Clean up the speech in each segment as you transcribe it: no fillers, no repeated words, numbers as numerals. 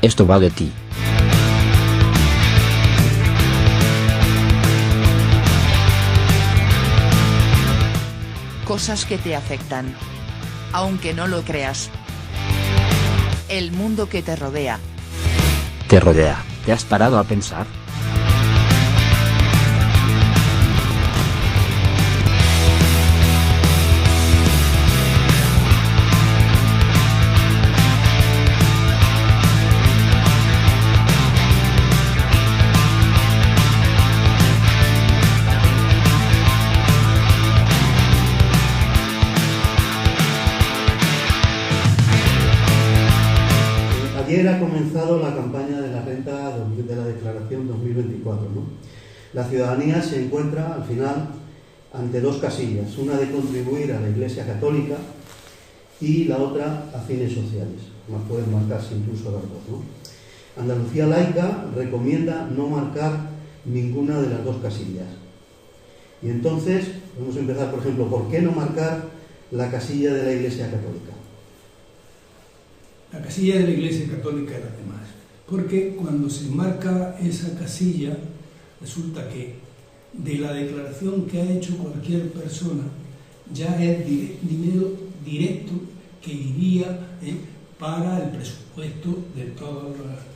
Esto va de ti. Cosas que te afectan, aunque no lo creas. El mundo que te rodea. Te rodea. ¿Te has parado a pensar? Ayer ha comenzado la campaña de la renta de la declaración 2024, ¿no? La ciudadanía se encuentra al final ante dos casillas, una de contribuir a la Iglesia Católica y la otra a fines sociales. Pueden marcarse incluso las dos, ¿no? Andalucía Laica recomienda no marcar ninguna de las dos casillas. Y entonces, vamos a empezar, por ejemplo, ¿por qué no marcar la casilla de la Iglesia Católica? La casilla de la Iglesia Católica y las demás. Porque cuando se marca esa casilla, resulta que de la declaración que ha hecho cualquier persona, ya es dinero directo que iría para el presupuesto de toda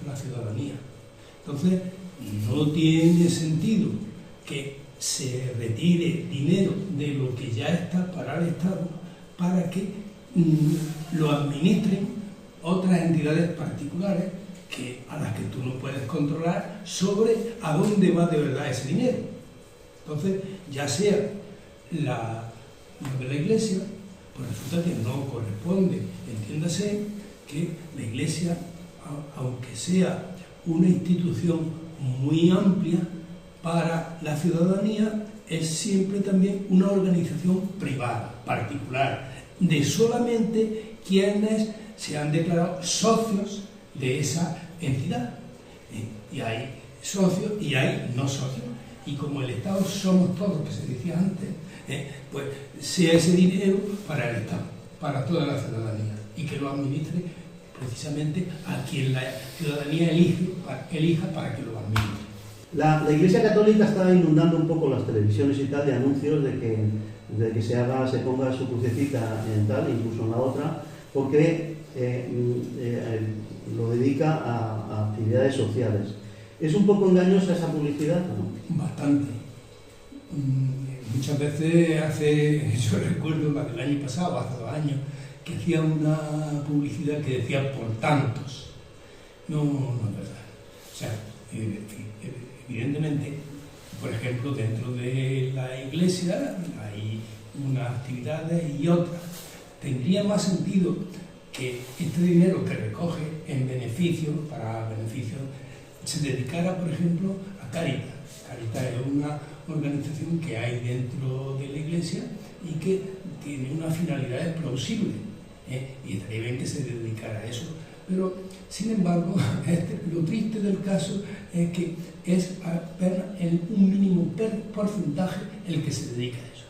la ciudadanía. Entonces, no tiene sentido que se retire dinero de lo que ya está para el Estado para que lo administren otras entidades particulares a las que tú no puedes controlar sobre a dónde va de verdad ese dinero. Entonces, ya sea lo de la Iglesia, pues resulta que no corresponde. Entiéndase que la Iglesia, aunque sea una institución muy amplia para la ciudadanía, es siempre también una organización privada, particular, de solamente quienes se han declarado socios de esa entidad. Y hay socios y hay no socios. Y como el Estado somos todos, que se decía antes, pues sea ese dinero para el Estado, para toda la ciudadanía, y que lo administre precisamente a quien la ciudadanía elija para que lo administre. La Iglesia Católica está inundando un poco las televisiones y tal de anuncios de que se ponga su crucecita en tal, incluso en la otra, porque lo dedica a actividades sociales. ¿Es un poco engañosa esa publicidad o no? Bastante. Muchas veces, yo recuerdo la del año pasado, hace 2 años, que hacía una publicidad que decía por tantos. No es verdad. O sea, evidentemente, por ejemplo, dentro de la Iglesia hay unas actividades y otras. Tendría más sentido que este dinero que recoge para beneficio, se dedicara, por ejemplo, a Cáritas. Cáritas es una organización que hay dentro de la Iglesia y que tiene unas finalidades plausibles, y estaría bien que se dedicara a eso. Pero, sin embargo, lo triste del caso es que es apenas un mínimo porcentaje el que se dedica a eso.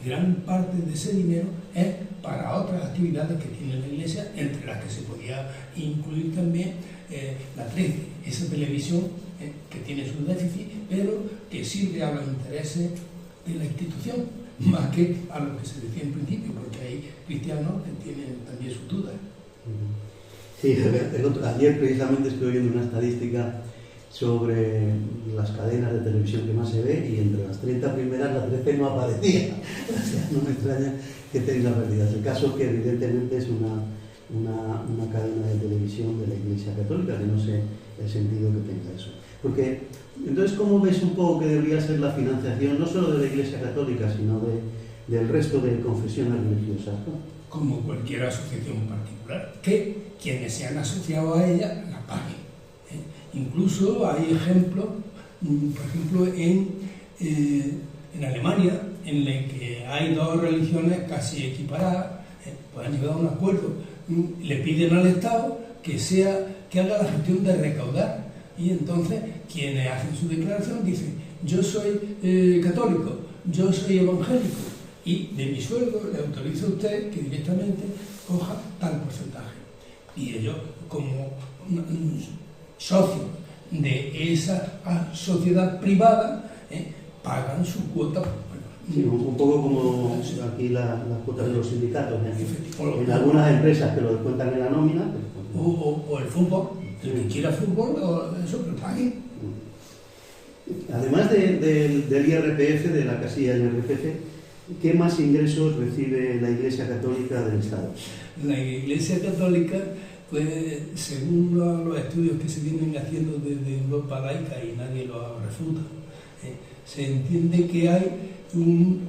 Y gran parte de ese dinero es para otras actividades que tiene la Iglesia, entre las que se podía incluir también la 13, esa televisión que tiene su déficit, pero que sirve a los intereses de la institución, más que a lo que se decía en principio, porque hay cristianos que tienen también sus dudas. Sí, ayer precisamente estuve viendo una estadística sobre las cadenas de televisión que más se ve, y entre las 30 primeras la 13 no aparecía. O sea, no me extraña que tenga pérdidas. El caso es que evidentemente es una cadena de televisión de la Iglesia Católica, que no sé el sentido que tenga eso. Porque, entonces, ¿cómo ves un poco que debería ser la financiación, no solo de la Iglesia Católica, sino del resto de confesiones religiosas, ¿no? Como cualquier asociación particular, que quienes se han asociado a ella la paguen. Incluso hay ejemplos, por ejemplo, en Alemania, en la que hay 2 religiones casi equiparadas, pues han llegado a un acuerdo, le piden al Estado que haga la gestión de recaudar, y entonces quienes hacen su declaración dicen: yo soy católico, yo soy evangélico, y de mi sueldo le autorizo a usted que directamente coja tal porcentaje. Y ellos, como socios de esa sociedad privada pagan su cuota. Sí, un poco como aquí las cuotas de los sindicatos, en algunas empresas que lo descuentan en la nómina. Pues, o el fútbol, el que quiera fútbol, eso que pague. Además del IRPF, de la casilla del IRPF, ¿qué más ingresos recibe la Iglesia Católica del Estado? La Iglesia Católica, pues, según los estudios que se vienen haciendo desde Europa laica, y nadie lo refuta, se entiende que hay en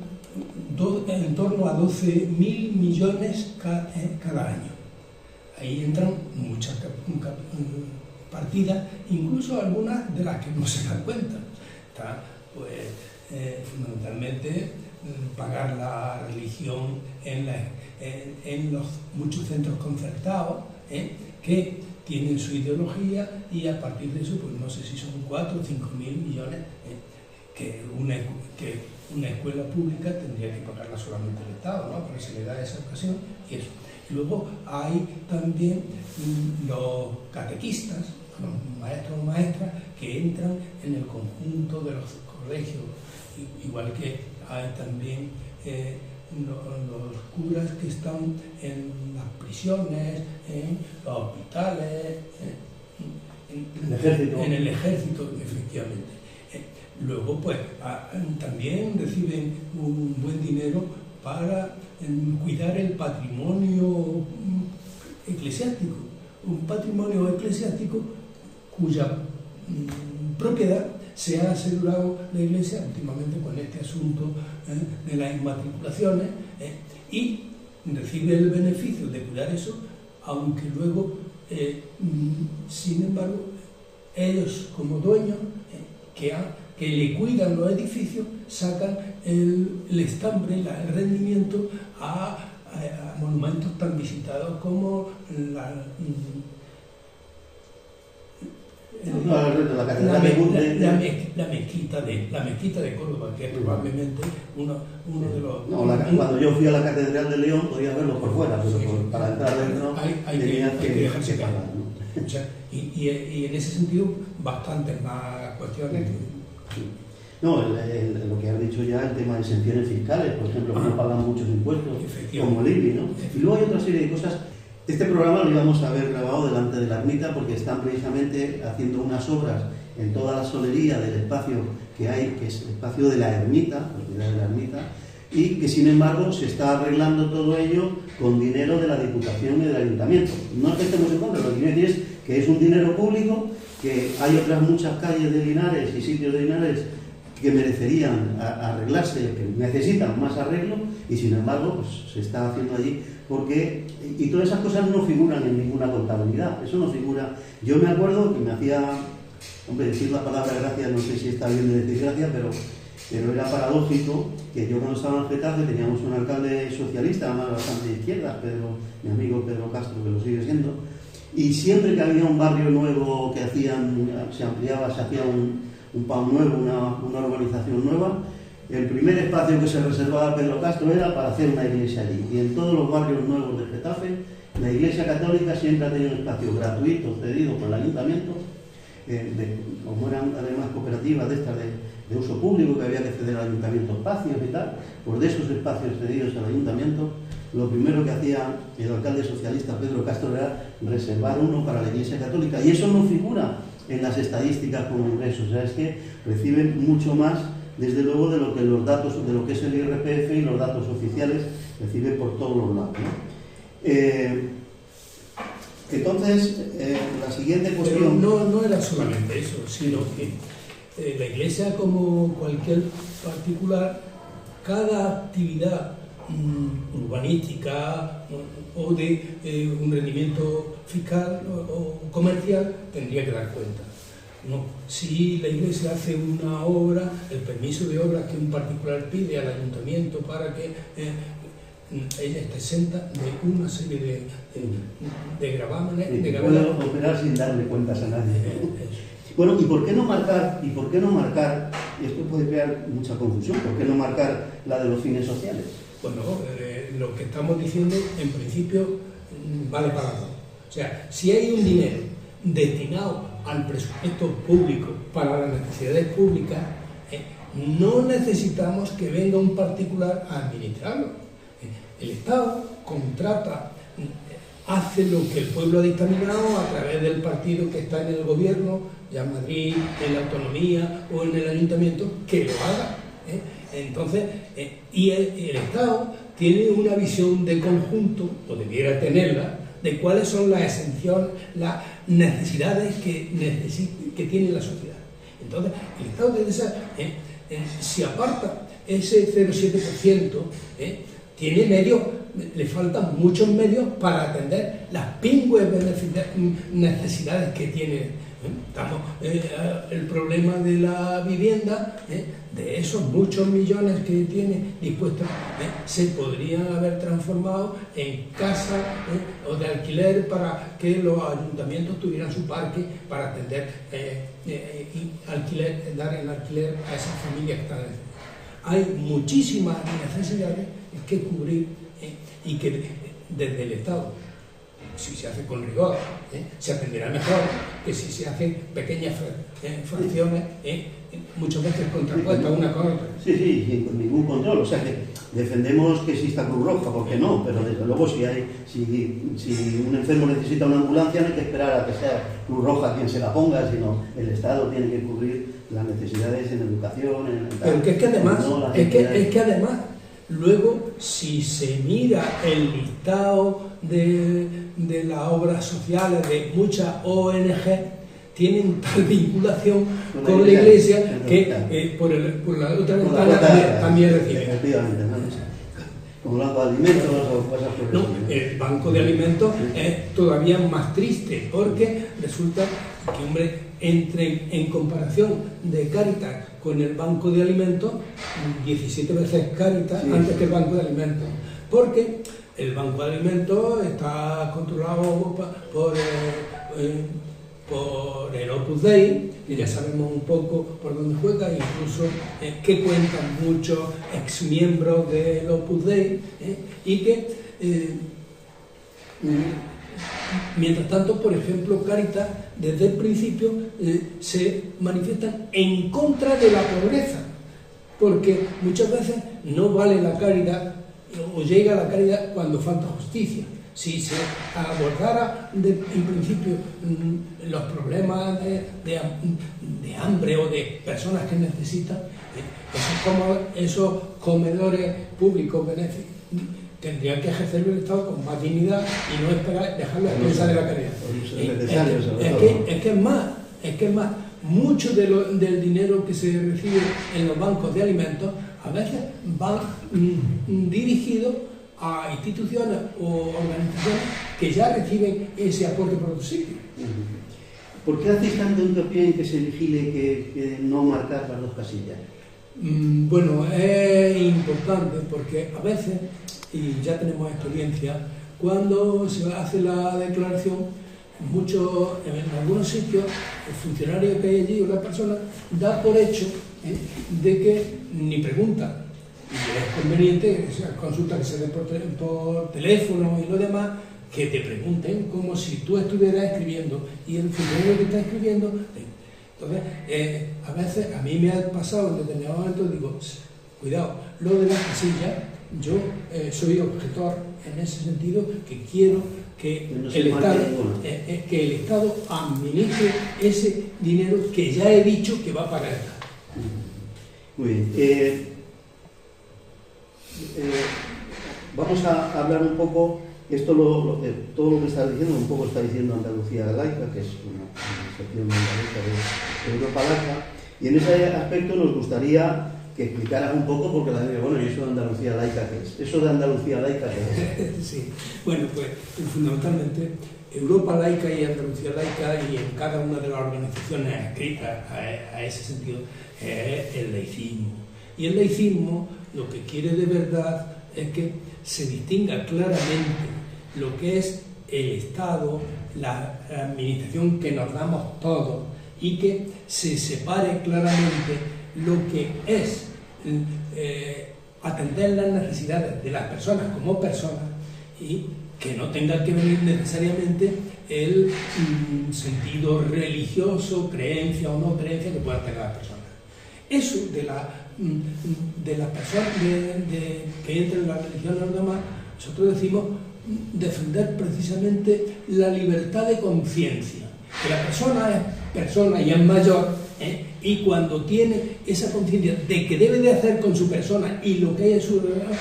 torno a 12.000 millones cada año. Ahí entran muchas partidas, incluso algunas de las que no se dan cuenta. Está, pues, fundamentalmente, pagar la religión en los muchos centros concertados, que tienen su ideología, y a partir de eso, pues no sé si son 4 o 5.000 millones, que una escuela pública tendría que pagarla solamente el Estado, ¿no? Porque se le da esa ocasión y eso. Y luego hay también los catequistas, los maestros o maestras, que entran en el conjunto de los colegios, igual que hay también los curas que están en las prisiones, en los hospitales, en el ejército, efectivamente. Luego, pues, también reciben un buen dinero para cuidar el patrimonio eclesiástico, un patrimonio eclesiástico cuya propiedad se ha asegurado la Iglesia últimamente con este asunto de las inmatriculaciones, y recibe el beneficio de cuidar eso, aunque luego, sin embargo, ellos como dueños que le cuidan los edificios sacan el estambre, el rendimiento a monumentos tan visitados como la mezquita de Córdoba, que es probablemente uno de los... Cuando yo fui a la Catedral de León podía verlo por fuera, pero para entrar dentro tenía que dejarse pagar, ¿no? O sea, y en ese sentido, bastantes más cuestiones. No, lo que has dicho ya, el tema de exenciones fiscales, por ejemplo, que no pagan muchos impuestos, como el IBI, ¿no? Y luego hay otra serie de cosas. Este programa lo íbamos a haber grabado delante de la ermita, porque están precisamente haciendo unas obras en toda la solería del espacio que hay, que es el espacio de la ermita, propiedad de la ermita, y que sin embargo se está arreglando todo ello con dinero de la Diputación y del Ayuntamiento. No es que estemos en contra, lo que quiero decir es que es un dinero público, que hay otras muchas calles de Linares y sitios de Linares que merecerían arreglarse, que necesitan más arreglo, y sin embargo pues, se está haciendo allí, porque, y todas esas cosas no figuran en ninguna contabilidad, eso no figura. Yo me acuerdo que me hacía, decir la palabra gracia, no sé si está bien de decir gracia, pero era paradójico que yo cuando estaba en Getafe teníamos un alcalde socialista, además bastante de izquierda, mi amigo Pedro Castro, que lo sigue siendo, y siempre que había un barrio nuevo que se ampliaba, se hacía un PAU nuevo, una urbanización nueva, el primer espacio que se reservaba a Pedro Castro era para hacer una iglesia allí. Y en todos los barrios nuevos de Getafe, la Iglesia Católica siempre ha tenido un espacio gratuito, cedido por el Ayuntamiento, como eran además cooperativas de estas de uso público, que había que ceder al Ayuntamiento espacios y tal, pues de esos espacios cedidos al Ayuntamiento, lo primero que hacía el alcalde socialista Pedro Castro era reservar uno para la Iglesia Católica, y eso no figura en las estadísticas como ingresos. O sea, es que reciben mucho más, desde luego, de lo que los datos, de lo que es el IRPF y los datos oficiales, reciben por todos los lados, ¿no? Entonces, la siguiente cuestión... Pero no era solamente eso, sino que la Iglesia, como cualquier particular, cada actividad urbanística o de un rendimiento fiscal o comercial tendría que dar cuenta. No, si la Iglesia hace una obra, el permiso de obra que un particular pide al ayuntamiento para que ella está exenta de una serie de gravámenes. Puede operar sin darle cuentas a nadie. Bueno, ¿y por qué no marcar? Y esto puede crear mucha confusión. ¿Por qué no marcar la de los fines sociales? Bueno, lo que estamos diciendo, en principio, vale para todo. O sea, si hay un dinero destinado al presupuesto público para las necesidades públicas, no necesitamos que venga un particular a administrarlo. El Estado contrata, hace lo que el pueblo ha dictaminado a través del partido que está en el gobierno, ya en Madrid, en la autonomía o en el ayuntamiento, que lo haga. Entonces, y el Estado tiene una visión de conjunto, o debiera tenerla, de cuáles son las exenciones, las necesidades que tiene la sociedad. Entonces, el Estado debe ser, si aparta ese 0,7%, tiene medios, le faltan muchos medios para atender las pingües necesidades que tiene. El problema de la vivienda, de esos muchos millones que tiene dispuestos, se podrían haber transformado en casas o de alquiler para que los ayuntamientos tuvieran su parque para atender y dar en alquiler a esas familias que están en el. Hay muchísimas necesidades que cubrir y que desde el Estado, si se hace con rigor, se atenderá mejor que si se hacen pequeñas fracciones, muchas veces contrapuestas una con otra. Sí, con ningún control. O sea que defendemos que exista Cruz Roja, ¿por qué no? Pero desde luego si un enfermo necesita una ambulancia no hay que esperar a que sea Cruz Roja quien se la ponga, sino el Estado tiene que cubrir las necesidades en educación, Pero que es que además, luego, si se mira el listado de las obras sociales de muchas ONG, tienen tal vinculación con la Iglesia que por la otra ventana también reciben. Efectivamente, ¿no? Como el banco de alimentos o cosas por el No, el banco de alimentos es todavía más triste, porque resulta que, hombre, en comparación de Cáritas con el banco de alimentos, 17 veces Cáritas antes que el banco de alimentos, porque el banco de alimentos está controlado por el Opus Dei, que ya sabemos un poco por dónde juega, incluso que cuentan muchos exmiembros del Opus Dei, y que mientras tanto, por ejemplo, Cáritas desde el principio se manifiestan en contra de la pobreza, porque muchas veces no vale la caridad o llega la caridad cuando falta justicia. Si se abordara en principio los problemas de hambre o de personas que necesitan, esos comedores públicos benéficos tendrían que ejercerlo el Estado con más dignidad y no esperar dejarlo a pensar de la caridad. Es que es más, mucho del dinero que se recibe en los bancos de alimentos a veces va dirigido a instituciones o organizaciones que ya reciben ese aporte por otro sitio. ¿Por qué hacéis tanto hincapié en que se vigile que no marcar las dos casillas? Bueno, es importante porque a veces, y ya tenemos experiencia, cuando se hace la declaración, en algunos sitios, el funcionario que hay allí o la persona da por hecho de que ni pregunta. Y es conveniente, esas consultas que se den por teléfono y lo demás, que te pregunten como si tú estuvieras escribiendo y el funcionario que está escribiendo. Entonces, a veces a mí me ha pasado en determinados momentos, digo, cuidado, lo de las casillas, yo soy objetor en ese sentido, que quiero que el Estado administre ese dinero que ya he dicho que va para el Estado. Muy bien. Vamos a hablar un poco, todo lo que está diciendo, un poco está diciendo Andalucía Laica, que es una sección andaluza de Europa Laica, y en ese aspecto nos gustaría que explicaras un poco, porque la gente, bueno, ¿y eso de Andalucía Laica qué es? ¿Eso de Andalucía Laica qué es? Sí, bueno, pues fundamentalmente Europa Laica y Andalucía Laica, y en cada una de las organizaciones adscritas a ese sentido, es el laicismo. Y el laicismo lo que quiere de verdad es que se distinga claramente lo que es el Estado, la administración que nos damos todos, y que se separe claramente lo que es atender las necesidades de las personas como personas, y que no tenga que venir necesariamente el sentido religioso, creencia o no creencia que puedan tener las personas. Eso de las personas que entran en la religión o demás, nosotros decimos defender precisamente la libertad de conciencia. Que la persona es persona y es mayor, y cuando tiene esa conciencia de que debe de hacer con su persona y lo que es su realidad,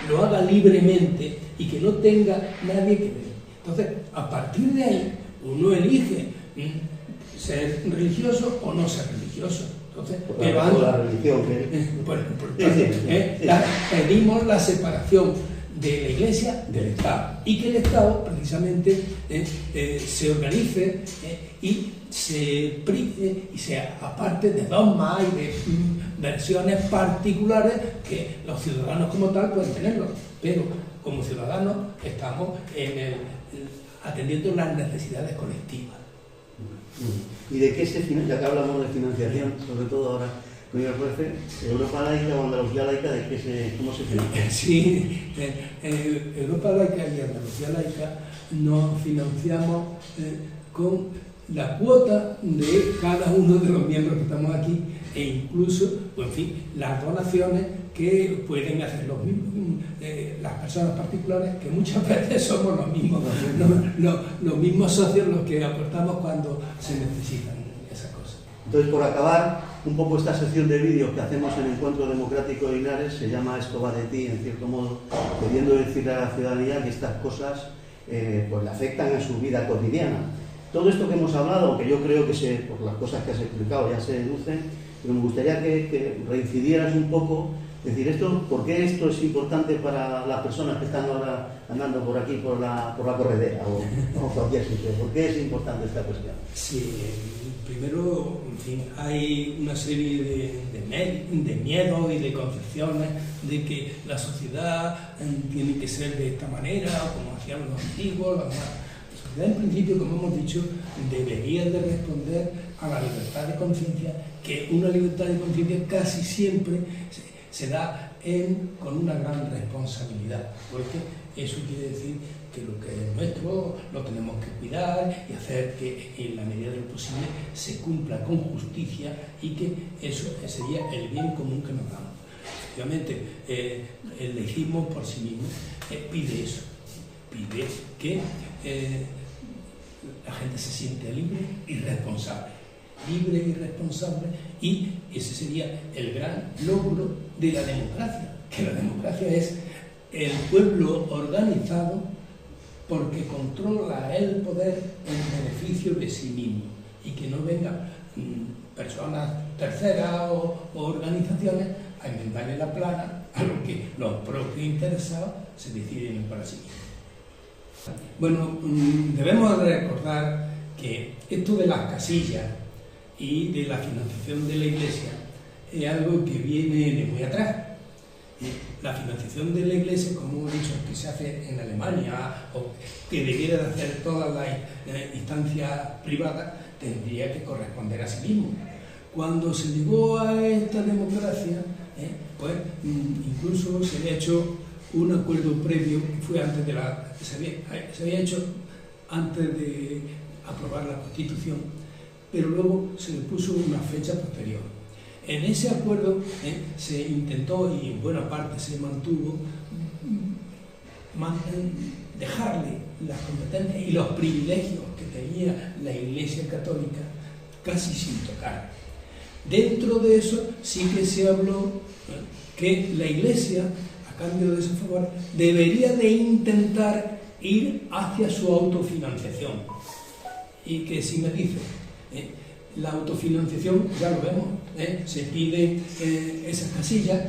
lo haga libremente y que no tenga nadie que ver. Entonces, a partir de ahí, uno elige ser religioso o no ser religioso. Entonces, pero antes, la religión, pedimos la separación de la Iglesia del Estado, y que el Estado precisamente se organice y se aparte de dogmas y de versiones particulares que los ciudadanos como tal pueden tenerlo, pero como ciudadanos estamos atendiendo las necesidades colectivas. ¿Y de qué se financia? Ya que hablamos de financiación, sobre todo ahora, con el juez, Europa Laica o Andalucía Laica, ¿cómo se financia? Sí, Europa Laica y Andalucía Laica nos financiamos con la cuota de cada uno de los miembros que estamos aquí, e incluso, pues, en fin, las donaciones que pueden hacer los mismos, las personas particulares, que muchas veces somos los mismos socios los que aportamos cuando se necesitan esas cosas. Entonces, por acabar, un poco esta sección de vídeos que hacemos en Encuentro Democrático de Linares se llama Esto va de ti, en cierto modo, queriendo decirle a la ciudadanía que estas cosas pues le afectan a su vida cotidiana. Todo esto que hemos hablado, que yo creo que por las cosas que has explicado ya se deducen, pero me gustaría que reincidieras un poco, decir esto, ¿por qué esto es importante para las personas que están ahora andando por aquí, por la corredera o cualquier sitio? ¿Por qué es importante esta cuestión? Sí, primero, en fin, hay una serie de miedos y de concepciones de que la sociedad tiene que ser de esta manera, como hacían los antiguos, los demás. En principio, como hemos dicho, debería de responder a la libertad de conciencia, que una libertad de conciencia casi siempre se da con una gran responsabilidad, porque eso quiere decir que lo que es nuestro lo tenemos que cuidar y hacer que en la medida de lo posible se cumpla con justicia, y que eso sería el bien común que nos damos. Efectivamente, el laicismo por sí mismo pide eso, pide que la gente se siente libre y responsable, y ese sería el gran logro de la democracia, que la democracia es el pueblo organizado porque controla el poder en beneficio de sí mismo, y que no vengan personas terceras o organizaciones a inventarle la plana a lo que los propios interesados se deciden para sí mismos. Bueno, debemos recordar que esto de las casillas y de la financiación de la Iglesia es algo que viene de muy atrás. La financiación de la Iglesia, como hemos dicho, que se hace en Alemania, o que debiera de hacer todas las instancias privadas, tendría que corresponder a sí mismo. Cuando se llegó a esta democracia, pues incluso se había hecho un acuerdo previo, que fue antes de se había hecho antes de aprobar la Constitución, pero luego se le puso una fecha posterior. En ese acuerdo se intentó, y en buena parte se mantuvo, dejarle las competencias y los privilegios que tenía la Iglesia Católica casi sin tocar. Dentro de eso sí que se habló que la Iglesia, a cambio de ese favor, debería de intentar ir hacia su autofinanciación. Y que si me dice, la autofinanciación, ya lo vemos, se pide esas casillas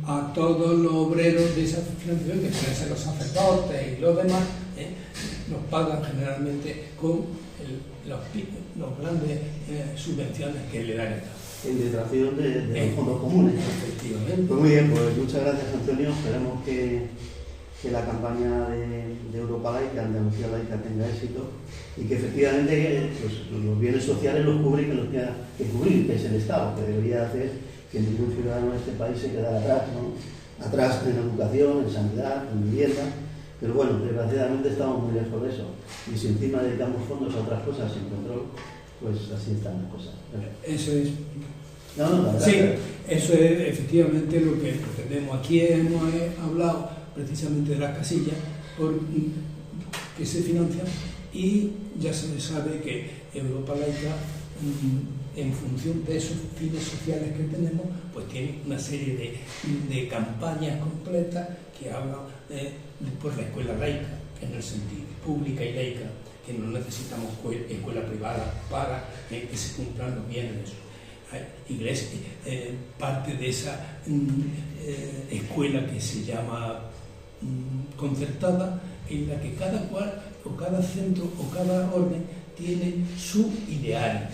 a todos los obreros de esa financiación, que pueden ser los sacerdotes y los demás, nos pagan generalmente con los grandes subvenciones que le dan el Estado. En detracción de los fondos comunes. Efectivamente. Pues muy bien, pues muchas gracias, Antonio. Esperemos que la campaña de Europa Laica, Andalucía Laica, tenga éxito, y que efectivamente pues, los bienes sociales los cubre que los tenga que cubrir, que es el Estado, que debería hacer que ningún ciudadano de este país se quedara atrás, ¿no? Atrás en educación, en sanidad, en vivienda, Pero bueno, desgraciadamente estamos muy lejos de eso. Y si encima dedicamos fondos a otras cosas sin control, pues así están las cosas. Eso es. No, la verdad. Sí, eso es efectivamente lo que pretendemos. Aquí hemos hablado precisamente de las casillas que se financian, y ya se sabe que Europa Laica, en función de esos fines sociales que tenemos, pues tiene una serie de campañas completas que hablan por la escuela laica, en el sentido pública y laica, que no necesitamos escuela privada para que se cumplan los bienes de eso. Iglesia, parte de esa escuela que se llama concertada, en la que cada cual o cada centro o cada orden tiene su ideario.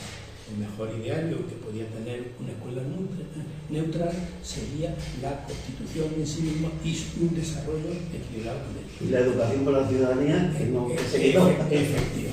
El mejor ideario que podía tener una escuela neutral sería la Constitución en sí misma y un desarrollo equilibrado. Y la educación para la ciudadanía, que no se quedó. Efectivamente.